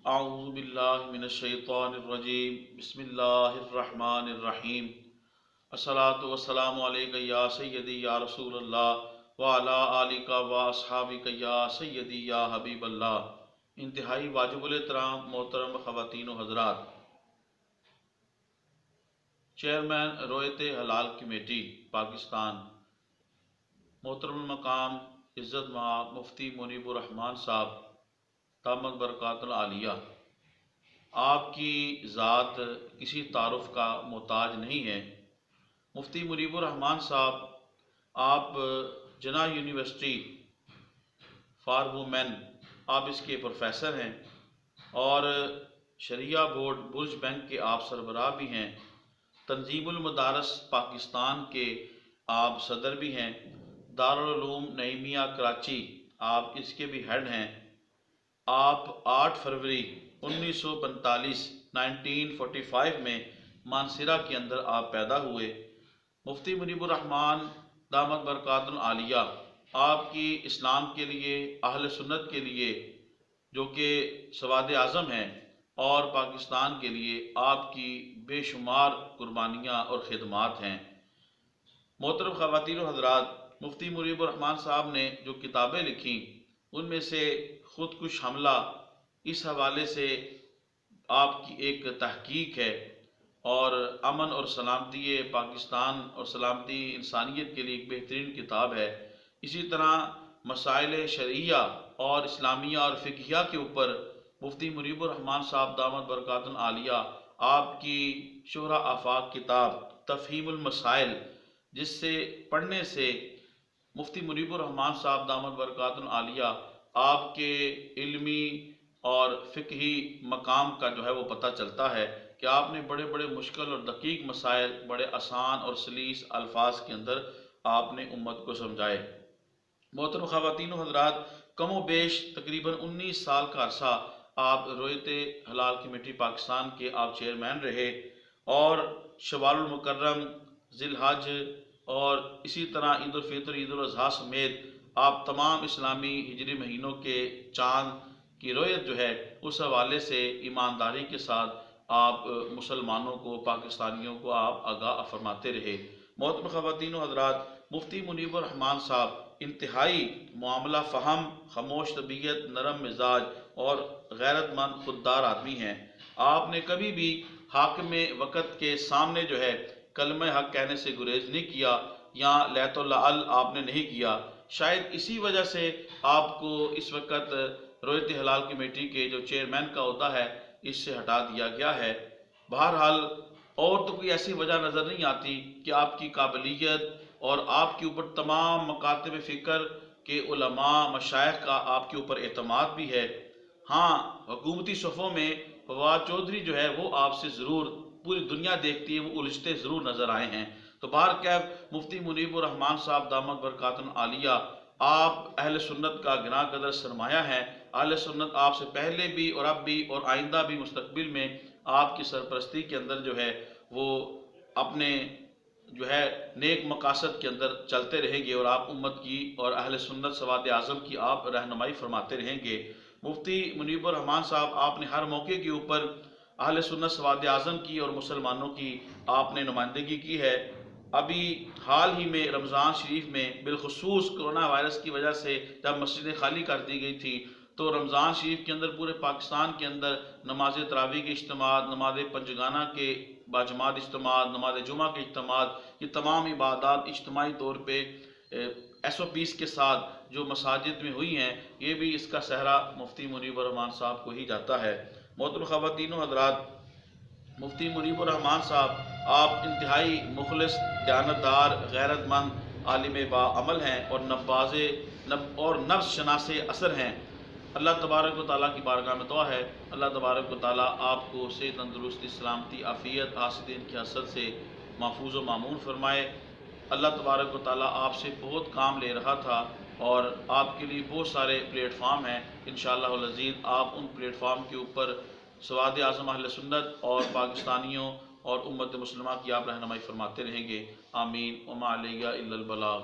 اعوذ باللہ من الشیطان الرجیم بسم اللہ الرحمن الرحیم الصلاۃ والسلام علیک یا سیدی یا رسول اللہ وعلی آلک و اصحابک یا سیدی یا حبیب اللہ۔ انتہائی واجب الاحترام محترم خواتین و حضرات، چیئرمین رویت حلال کمیٹی پاکستان محترم المقام عزت مآب مفتی منیب الرحمن صاحب دامت برکات العالیہ، آپ کی ذات کسی تعارف کا محتاج نہیں ہے۔ مفتی منیب الرحمن صاحب، آپ جناح یونیورسٹی فار وومین آپ اس کے پروفیسر ہیں اور شریعہ بورڈ برج بینک کے آپ سربراہ بھی ہیں، تنظیم المدارس پاکستان کے آپ صدر بھی ہیں، دارالعلوم نعیمیہ کراچی آپ اس کے بھی ہیڈ ہیں۔ آپ 8 فروری 1945 میں مانسیرہ کے اندر آپ پیدا ہوئے۔ مفتی منیب الرحمن دامت برکات العالیہ، آپ کی اسلام کے لیے، اہل سنت کے لیے جو کہ سواد اعظم ہیں، اور پاکستان کے لیے آپ کی بے شمار قربانیاں اور خدمات ہیں۔ محترم خواتین و حضرات، مفتی منیب الرحمن صاحب نے جو کتابیں لکھیں ان میں سے خودکش حملہ اس حوالے سے آپ کی ایک تحقیق ہے، اور امن اور سلامتی پاکستان اور سلامتی انسانیت کے لیے ایک بہترین کتاب ہے۔ اسی طرح مسائل شرعیہ اور اسلامیہ اور فقہیہ کے اوپر مفتی منیب الرحمن صاحب دامت برکات العالیہ آپ کی شہرہ آفاق کتاب تفہیم المسائل، جس سے پڑھنے سے مفتی منیب الرحمن صاحب دامت برکات العالیہ آپ کے علمی اور فقہی مقام کا جو ہے وہ پتہ چلتا ہے کہ آپ نے بڑے بڑے مشکل اور دقیق مسائل بڑے آسان اور سلیس الفاظ کے اندر آپ نے امت کو سمجھائے۔ محترم خواتین و حضرات، کم و بیش تقریباً 19 سال کا عرصہ آپ رویت حلال کمیٹی پاکستان کے آپ چیئرمین رہے، اور شوال المکرم، ذی الحج اور اسی طرح عید الفطر، عید الاضحیٰ سمیت آپ تمام اسلامی ہجری مہینوں کے چاند کی رویت جو ہے اس حوالے سے ایمانداری کے ساتھ آپ مسلمانوں کو، پاکستانیوں کو آپ آگاہ فرماتے رہے۔ محترم خواتین و حضرات، مفتی منیب الرحمن صاحب انتہائی معاملہ فہم، خاموش طبیعت، نرم مزاج اور غیرت مند خوددار آدمی ہیں۔ آپ نے کبھی بھی حاکم وقت کے سامنے جو ہے کلمہ حق کہنے سے گریز نہیں کیا، یا لیت اللعل آپ نے نہیں کیا۔ شاید اسی وجہ سے آپ کو اس وقت رویت حلال کمیٹی کے جو چیئرمین کا عہدہ ہے اس سے ہٹا دیا گیا ہے۔ بہرحال اور تو کوئی ایسی وجہ نظر نہیں آتی کہ آپ کی قابلیت اور آپ کے اوپر تمام مکاتب فکر کے علماء مشائخ کا آپ کے اوپر اعتماد بھی ہے۔ ہاں، حکومتی صفوں میں فواد چودھری جو ہے وہ آپ سے ضرور، پوری دنیا دیکھتی ہے، وہ الجھتے ضرور نظر آئے ہیں۔ تو بہرکیف مفتی منیب الرحمن صاحب دامت برکات العالیہ، آپ اہل سنت کا گراں قدر سرمایہ ہیں۔ اہل سنت آپ سے پہلے بھی اور اب بھی اور آئندہ بھی مستقبل میں آپ کی سرپرستی کے اندر جو ہے وہ اپنے جو ہے نیک مقاصد کے اندر چلتے رہیں گے، اور آپ امت کی اور اہل سنت سواد اعظم کی آپ رہنمائی فرماتے رہیں گے۔ مفتی منیب الرحمن صاحب، آپ نے ہر موقع کے اوپر اہل سنت سواد اعظم کی اور مسلمانوں کی آپ نے نمائندگی کی ہے۔ ابھی حال ہی میں رمضان شریف میں بالخصوص کرونا وائرس کی وجہ سے جب مسجدیں خالی کر دی گئی تھی، تو رمضان شریف کے اندر پورے پاکستان کے اندر نماز تراویح کے اجتماعات، نماز پنجگانہ کے باجماعت اجتماعات، نماز جمعہ کے اجتماعات، یہ تمام عبادات اجتماعی طور پہ SOPs کے ساتھ جو مساجد میں ہوئی ہیں، یہ بھی اس کا صحرا مفتی منیب الرحمن صاحب کو ہی جاتا ہے۔ محترم خواتین و حضرات، مفتی منیب الرحمن صاحب آپ انتہائی مخلص، دیانتدار، غیرت مند، عالم باعمل ہیں اور نفس شناس اثر ہیں۔ اللہ تبارک و تعالیٰ کی بارگاہ میں دعا ہے، اللہ تبارک و تعالیٰ آپ کو صحت، تندرستی، سلامتی، عافیت، حاسدین کی حسد سے محفوظ و مامون فرمائے۔ اللہ تبارک و تعالیٰ آپ سے بہت کام لے رہا تھا، اور آپ کے لیے بہت سارے پلیٹ فارم ہیں۔ انشاءاللہ العزیز آپ ان پلیٹ فارم کے اوپر سواد اعظم اہل سنت اور پاکستانیوں اور امت مسلمہ کی آپ رہنمائی فرماتے رہیں گے۔ آمین۔ وما علیہ الا البلاغ۔